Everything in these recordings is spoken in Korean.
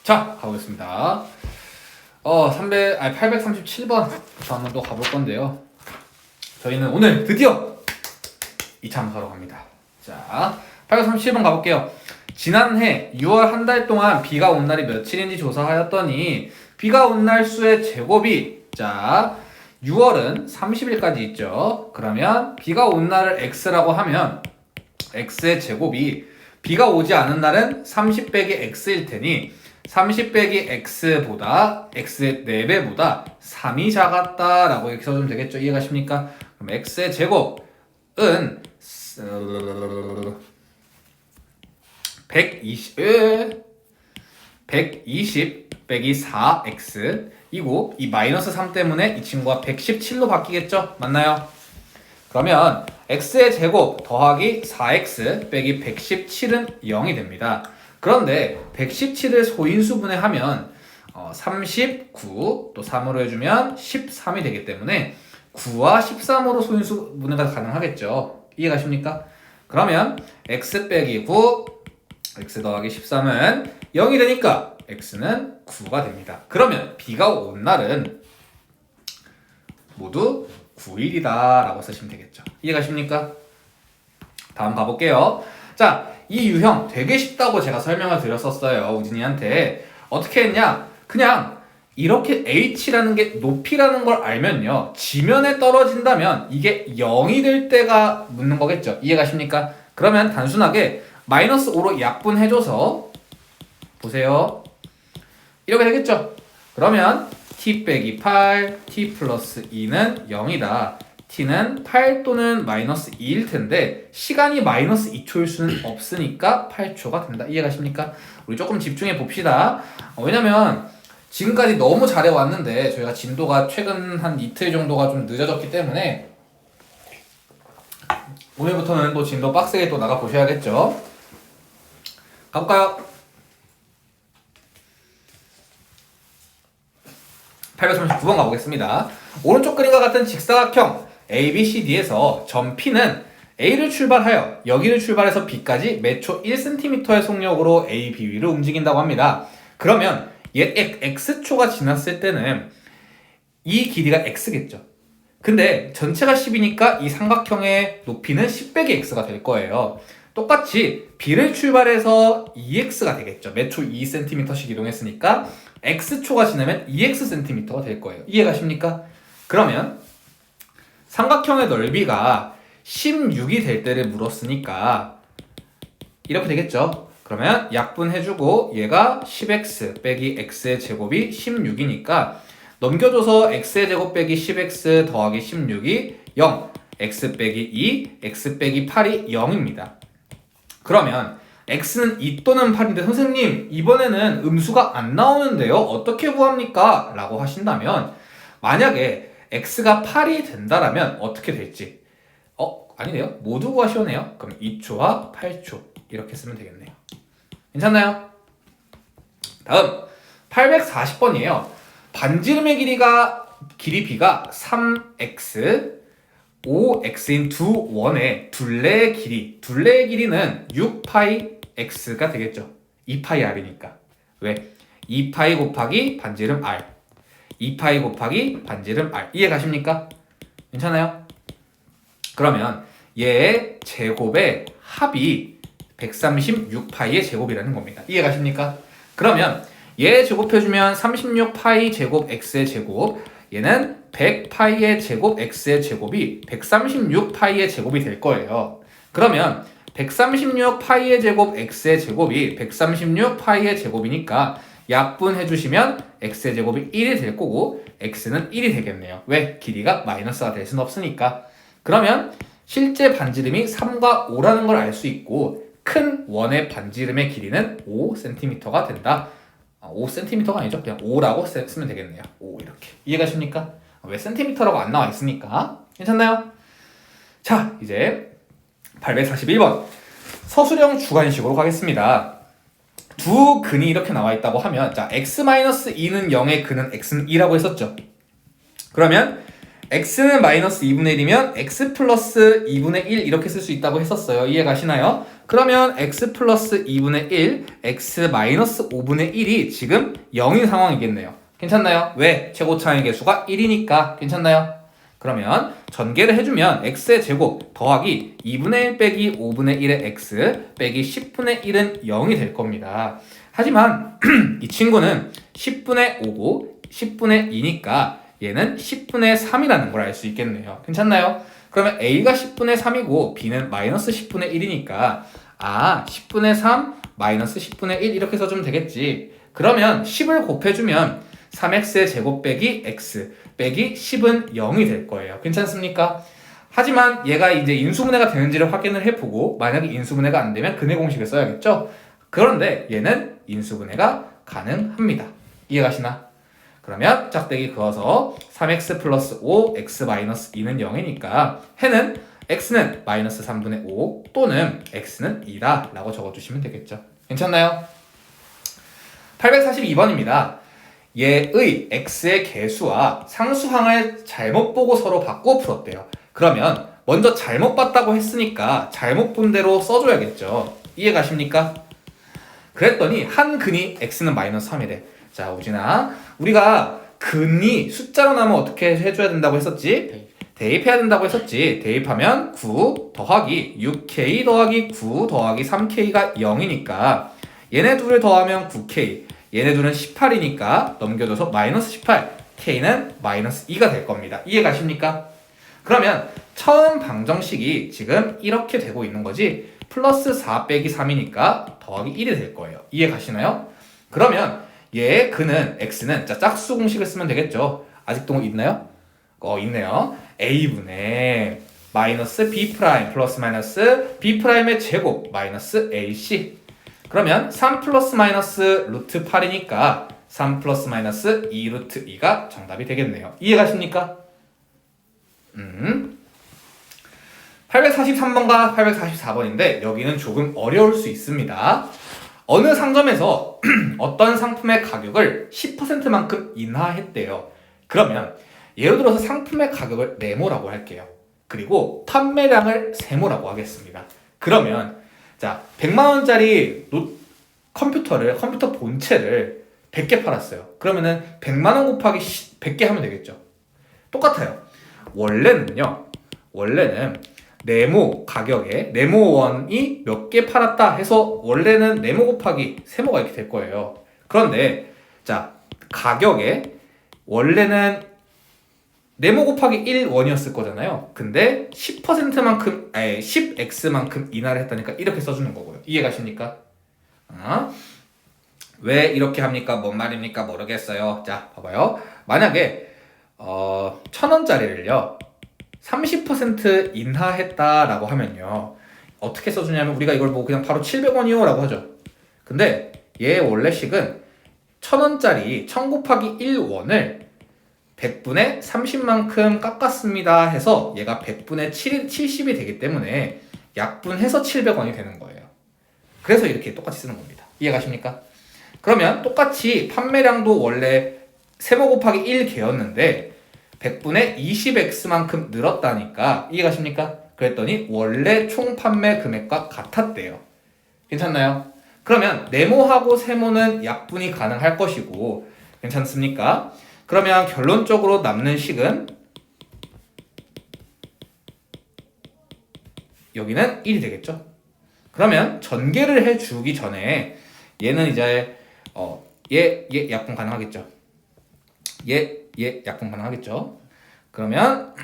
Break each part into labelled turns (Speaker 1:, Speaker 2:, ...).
Speaker 1: 자, 가보겠습니다. 837번부터 한번 또 가볼 건데요. 저희는 오늘 드디어 2차 함수하러 갑니다. 자, 837번 가볼게요. 지난해 6월 한 달 동안 비가 온 날이 며칠인지 조사하였더니 비가 온 날 수의 제곱이, 자, 6월은 30일까지 있죠. 그러면 비가 온 날을 x라고 하면 x의 제곱이 비가 오지 않은 날은 30 빼기 x일 테니 30 빼기 x보다 x의 4배보다 3이 작았다라고 이렇게 써주면 되겠죠. 이해가십니까? 그럼 x의 제곱은 120 빼기 4x 이고 이 마이너스 3 때문에 이 친구가 117로 바뀌겠죠? 맞나요? 그러면 x의 제곱 더하기 4x 빼기 117은 0이 됩니다. 그런데 117을 소인수분해 하면 39 또 3으로 해주면 13이 되기 때문에 9와 13으로 소인수분해가 가능하겠죠. 이해가십니까? 그러면 x 빼기 9 x 더하기 13은 0이 되니까 x는 9가 됩니다. 그러면 비가 온 날은 모두 9일이다 라고 쓰시면 되겠죠. 이해가십니까? 다음 가볼게요. 자, 이 유형 되게 쉽다고 제가 설명을 드렸었어요. 우진이한테. 어떻게 했냐? 그냥 이렇게 h라는 게 높이라는 걸 알면요, 지면에 떨어진다면 이게 0이 될 때가 묻는 거겠죠. 이해가십니까? 그러면 단순하게 마이너스 5로 약분해줘서 보세요. 이렇게 되겠죠. 그러면 t 빼기 8, t 플러스 2는 0이다. t는 8 또는 마이너스 2일 텐데 시간이 마이너스 2초일 수는 없으니까 8초가 된다. 이해가십니까? 우리 조금 집중해 봅시다. 왜냐면 지금까지 너무 잘해왔는데 저희가 진도가 최근 한 이틀 정도가 좀 늦어졌기 때문에 오늘부터는 또 진도 빡세게 또 나가 보셔야겠죠. 가볼까요? 839번 가보겠습니다. 오른쪽 그림과 같은 직사각형 ABCD에서 점 P는 A를 출발하여 여기를 출발해서 B까지 매초 1cm의 속력으로 A, B 위를 움직인다고 합니다. 그러면 얘 X초가 지났을 때는 이 길이가 X겠죠. 근데 전체가 10이니까 이 삼각형의 높이는 10 빼기 X가 될 거예요. 똑같이 B를 출발해서 2X가 되겠죠. 매초 2cm씩 이동했으니까 X초가 지나면 2Xcm가 될 거예요. 이해가십니까? 그러면 삼각형의 넓이가 16이 될 때를 물었으니까 이렇게 되겠죠. 그러면 약분해주고 얘가 10x 빼기 x의 제곱이 16이니까 넘겨줘서 x의 제곱 빼기 10x 더하기 16이 0, x 빼기 2, x 빼기 8이 0입니다. 그러면 x는 2 또는 8인데 선생님 이번에는 음수가 안 나오는데요? 어떻게 구합니까? 라고 하신다면 만약에 x가 8이 된다라면 어떻게 될지 아니네요. 모두 구하시오네요. 그럼 2초와 8초 이렇게 쓰면 되겠네요. 괜찮나요? 다음 840번이에요. 반지름의 길이 b가 3x 5x인 두 원의 둘레의 길이는 6πx가 되겠죠. 2πr이니까. 왜? 2π 곱하기 반지름 r 2π 곱하기 반지름 r 이해가십니까? 괜찮아요? 그러면 얘의 제곱의 합이 136π의 제곱이라는 겁니다. 이해가십니까? 그러면 얘 제곱해주면 36π 제곱 x의 제곱, 얘는 100π의 제곱 x의 제곱이 136π의 제곱이 될 거예요. 그러면 136π의 제곱 x의 제곱이 136π의 제곱이니까 약분해주시면 x의 제곱이 1이 될 거고 x는 1이 되겠네요. 왜? 길이가 마이너스가 될 수는 없으니까. 그러면 실제 반지름이 3과 5라는 걸 알 수 있고 큰 원의 반지름의 길이는 5cm가 된다. 5cm가 아니죠. 그냥 5라고 쓰면 되겠네요. 5 이렇게. 이해가십니까? 왜 cm라고 안 나와 있으니까. 괜찮나요? 자, 이제 841번 서술형 주관식으로 가겠습니다. 두 근이 이렇게 나와 있다고 하면 자 x-2는 0의 근은 x는 2라고 했었죠. 그러면 x는 마이너스 2분의 1이면 x 플러스 2분의 1 이렇게 쓸 수 있다고 했었어요. 이해 가시나요? 그러면 x 플러스 2분의 1, x 마이너스 5분의 1이 지금 0인 상황이겠네요. 괜찮나요? 왜? 최고차의 개수가 1이니까. 괜찮나요? 그러면 전개를 해주면 x의 제곱 더하기 2분의 1 빼기 5분의 1의 x 빼기 10분의 1은 0이 될 겁니다. 하지만 이 친구는 10분의 5고 10분의 2니까 얘는 10분의 3이라는 걸 알 수 있겠네요. 괜찮나요? 그러면 a가 10분의 3이고 b는 마이너스 10분의 1이니까 10분의 3 마이너스 10분의 1 이렇게 써주면 되겠지. 그러면 10을 곱해주면 3x의 제곱 빼기 x 빼기 10은 0이 될 거예요. 괜찮습니까? 하지만 얘가 이제 인수분해가 되는지를 확인을 해보고 만약에 인수분해가 안 되면 근해 공식을 써야겠죠? 그런데 얘는 인수분해가 가능합니다. 이해가시나? 그러면 짝대기 그어서 3x 플러스 5, x 마이너스 2는 0이니까 해는 x는 마이너스 3분의 5 또는 x는 2다 라고 적어주시면 되겠죠. 괜찮나요? 842번입니다. 얘의 x의 개수와 상수항을 잘못 보고 서로 바꾸어 풀었대요. 그러면 먼저 잘못 봤다고 했으니까 잘못 본 대로 써줘야겠죠. 이해 가십니까? 그랬더니 한 근이 x는 마이너스 3이래. 자, 우진아, 우리가 근이 숫자로 나면 어떻게 해줘야 된다고 했었지? 대입해야 된다고 했었지. 대입하면 9 더하기 6k 더하기 9 더하기 3k가 0이니까 얘네 둘을 더하면 9k, 얘네 둘은 18이니까 넘겨줘서 마이너스 18, k는 마이너스 2가 될 겁니다. 이해 가십니까? 그러면 처음 방정식이 지금 이렇게 되고 있는 거지 플러스 4 빼기 3이니까 더하기 1이 될 거예요. 이해 가시나요? 그러면 얘의 근은 x는 자 짝수 공식을 쓰면 되겠죠. 아직도 있나요? 있네요. a분의 마이너스 b 프라임 플러스 마이너스 b 프라임의 제곱 마이너스 ac. 그러면 3 플러스 마이너스 루트 8이니까 3 플러스 마이너스 2 루트 2가 정답이 되겠네요. 이해 가십니까? 843번과 844번인데 여기는 조금 어려울 수 있습니다. 어느 상점에서 어떤 상품의 가격을 10%만큼 인하했대요. 그러면 예를 들어서 상품의 가격을 네모라고 할게요. 그리고 판매량을 세모라고 하겠습니다. 그러면 자 100만원짜리 컴퓨터 본체를 100개 팔았어요. 그러면은 100만원 곱하기 100개 하면 되겠죠. 똑같아요. 원래는 네모 가격에 네모원이 몇 개 팔았다 해서 원래는 네모 곱하기 세모가 이렇게 될 거예요. 그런데 자 가격에 원래는 네모 곱하기 1원이었을 거잖아요. 근데 10%만큼 10x만큼 인하를 했다니까 이렇게 써주는 거고요. 이해 가십니까? 왜 이렇게 합니까? 뭔 말입니까? 모르겠어요. 자 봐봐요. 만약에 1,000원짜리를요 30% 인하했다라고 하면요 어떻게 써주냐면 우리가 이걸 뭐 그냥 바로 700원이요 라고 하죠. 근데 얘 원래식은 1,000원짜리 1,000 곱하기 1원을 100분의 30만큼 깎았습니다 해서 얘가 100분의 70이 되기 때문에 약분해서 700원이 되는 거예요. 그래서 이렇게 똑같이 쓰는 겁니다. 이해 가십니까? 그러면 똑같이 판매량도 원래 세모 곱하기 1개였는데 100분의 20x만큼 늘었다니까 이해 가십니까? 그랬더니 원래 총 판매 금액과 같았대요. 괜찮나요? 그러면 네모하고 세모는 약분이 가능할 것이고 괜찮습니까? 그러면 결론적으로 남는 식은 여기는 1이 되겠죠? 그러면 전개를 해주기 전에 얘는 이제 얘 약분 가능하겠죠? 얘 약분 가능하겠죠? 그러면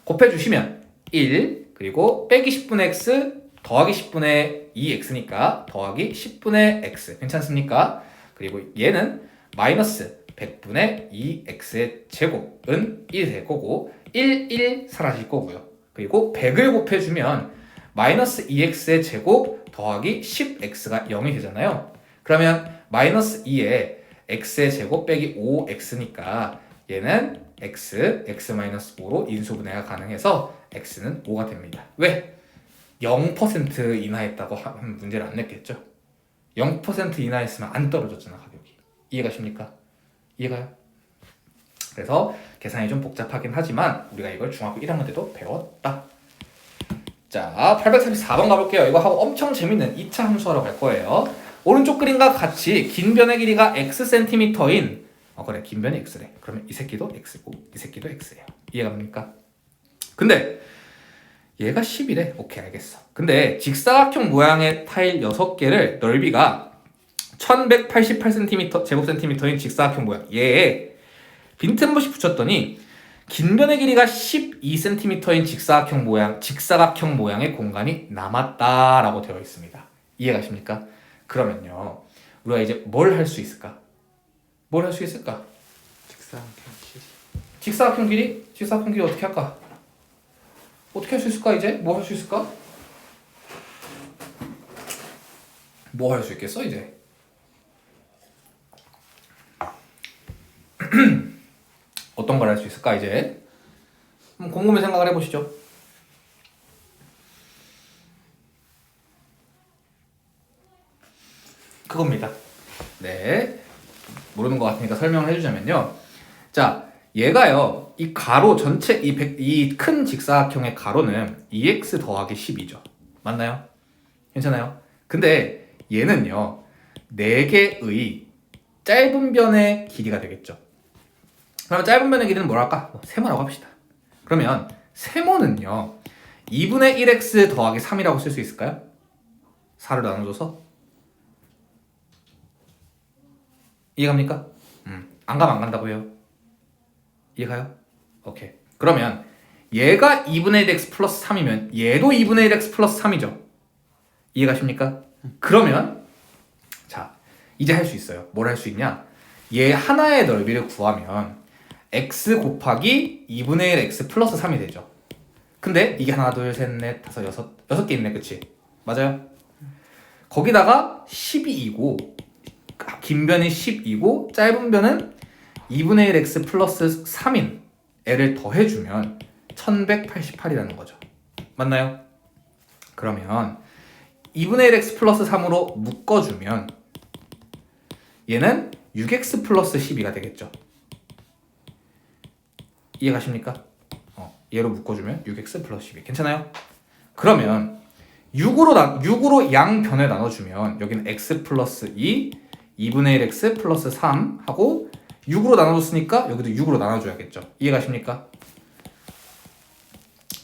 Speaker 1: 곱해주시면 1 그리고 빼기 10분의 x 더하기 10분의 2x니까 더하기 10분의 x 괜찮습니까? 그리고 얘는 마이너스 100분의 2x의 제곱은 1이 될 거고 1 사라질 거고요. 그리고 100을 곱해주면 마이너스 2x의 제곱 더하기 10x가 0이 되잖아요. 그러면 마이너스 2에 x의 제곱 빼기 5x니까 얘는 x-5로 인수분해가 가능해서 x는 5가 됩니다. 왜? 0% 인하했다고 하면 문제를 안 냈겠죠? 0% 인하했으면 안 떨어졌잖아 가격이. 이해가십니까? 이해가요? 그래서 계산이 좀 복잡하긴 하지만 우리가 이걸 중학교 1학년 때도 배웠다. 자, 834번 가볼게요. 이거 하고 엄청 재밌는 2차 함수하러 갈 거예요. 오른쪽 그림과 같이 긴 변의 길이가 x 센티미터인 그래, 긴 변이 x래. 그러면 이 새끼도 x고 이 새끼도 x예요. 이해가 됩니까? 근데 얘가 10이래. 오케이, 알겠어. 근데 직사각형 모양의 타일 6개를 넓이가 1188cm 제곱센티미터인 직사각형 모양 얘에 빈틈없이 붙였더니 긴 변의 길이가 12cm인 직사각형 모양의 공간이 남았다라고 되어 있습니다. 이해가십니까? 그러면요, 우리가 이제 뭘 할 수 있을까? 뭘 할 수 있을까? 직사각형 길이? 직사각형 길이 어떻게 할까? 어떻게 할 수 있을까? 이제 뭐 할 수 있을까? 뭐 할 수 있겠어 이제? 어떤 걸 할 수 있을까 이제? 곰곰이 생각을 해보시죠. 그겁니다. 네, 모르는 것 같으니까 설명을 해주자면요. 자, 얘가요, 이 가로 전체 이 큰 직사각형의 가로는 2x 더하기 10이죠. 맞나요? 괜찮아요? 근데 얘는요, 4개의 짧은 변의 길이가 되겠죠. 그러면 짧은 변의 길이는 뭐랄까? 세모라고 합시다. 그러면 세모는요, 2분의 1x 더하기 3이라고 쓸 수 있을까요? 4를 나눠줘서? 이해갑니까? 안 가면 안 간다고요? 이해가요? 오케이. 그러면 얘가 2분의 1x 플러스 3이면 얘도 2분의 1x 플러스 3이죠. 이해가십니까? 그러면 자, 이제 할 수 있어요. 뭘 할 수 있냐? 얘 하나의 넓이를 구하면 x 곱하기 2분의 1 x 플러스 3이 되죠. 근데 이게 하나, 둘, 셋, 넷, 다섯, 여섯 개 있네. 그치? 맞아요? 거기다가 12이고 긴 변이 10이고 짧은 변은 2분의 1 x 플러스 3인 애를 더해주면 1188이라는 거죠. 맞나요? 그러면 2분의 1 x 플러스 3으로 묶어주면 얘는 6x 플러스 12가 되겠죠. 이해가십니까? 얘로 묶어주면 6x 플러스 12. 괜찮아요? 그러면 6으로 양변에 나눠주면 여기는 x 플러스 2, 2분의 1x 플러스 3 하고 6으로 나눠줬으니까 여기도 6으로 나눠줘야겠죠. 이해가십니까?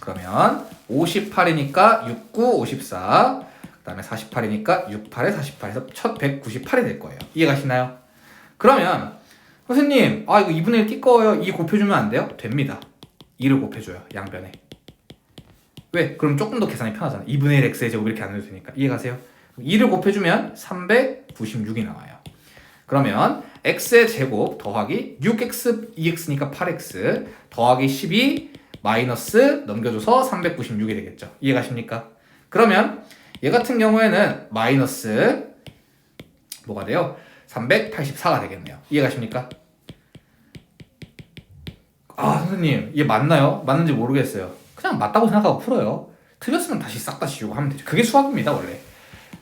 Speaker 1: 그러면 58이니까 6, 9, 54, 그 다음에 48이니까 6, 8에 48에서 1198이 될 거예요. 이해가시나요? 그러면 선생님, 이거 2분의 1 띠꺼워요. 2 곱해주면 안 돼요? 됩니다. 2를 곱해줘요. 양변에. 왜? 그럼 조금 더 계산이 편하잖아요. 2분의 1 x의 제곱 이렇게 안 해도 되니까. 이해가세요? 2를 곱해주면 396이 나와요. 그러면 x의 제곱 더하기 6x, 2x니까 8x 더하기 12 마이너스 넘겨줘서 396이 되겠죠. 이해가십니까? 그러면 얘 같은 경우에는 마이너스 뭐가 돼요? 384가 되겠네요. 이해가십니까? 선생님, 얘 맞나요? 맞는지 모르겠어요. 그냥 맞다고 생각하고 풀어요. 틀렸으면 다시 싹 다 지우고 하면 되죠. 그게 수학입니다, 원래.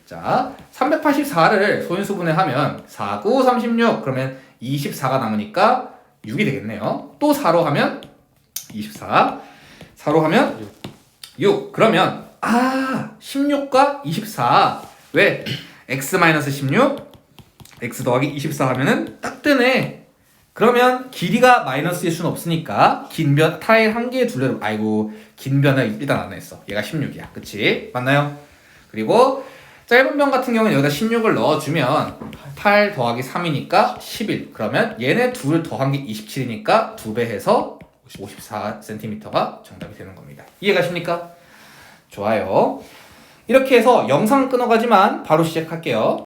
Speaker 1: 자, 384를 소인수분해 하면 4, 9, 36 그러면 24가 남으니까 6이 되겠네요. 또 4로 하면 24, 4로 하면 6. 그러면 16과 24 왜? x-16 x 더하기 24 하면은 딱 되네. 그러면 길이가 마이너스일 수는 없으니까 긴 변 타일 한 개의 둘레로 긴 변을 일단 안 했어. 얘가 16이야. 그치? 맞나요? 그리고 짧은 변 같은 경우는 여기다 16을 넣어주면 8 더하기 3이니까 11. 그러면 얘네 둘 더한 게 27이니까 2배 해서 54cm가 정답이 되는 겁니다. 이해가십니까? 좋아요. 이렇게 해서 영상 끊어가지만 바로 시작할게요.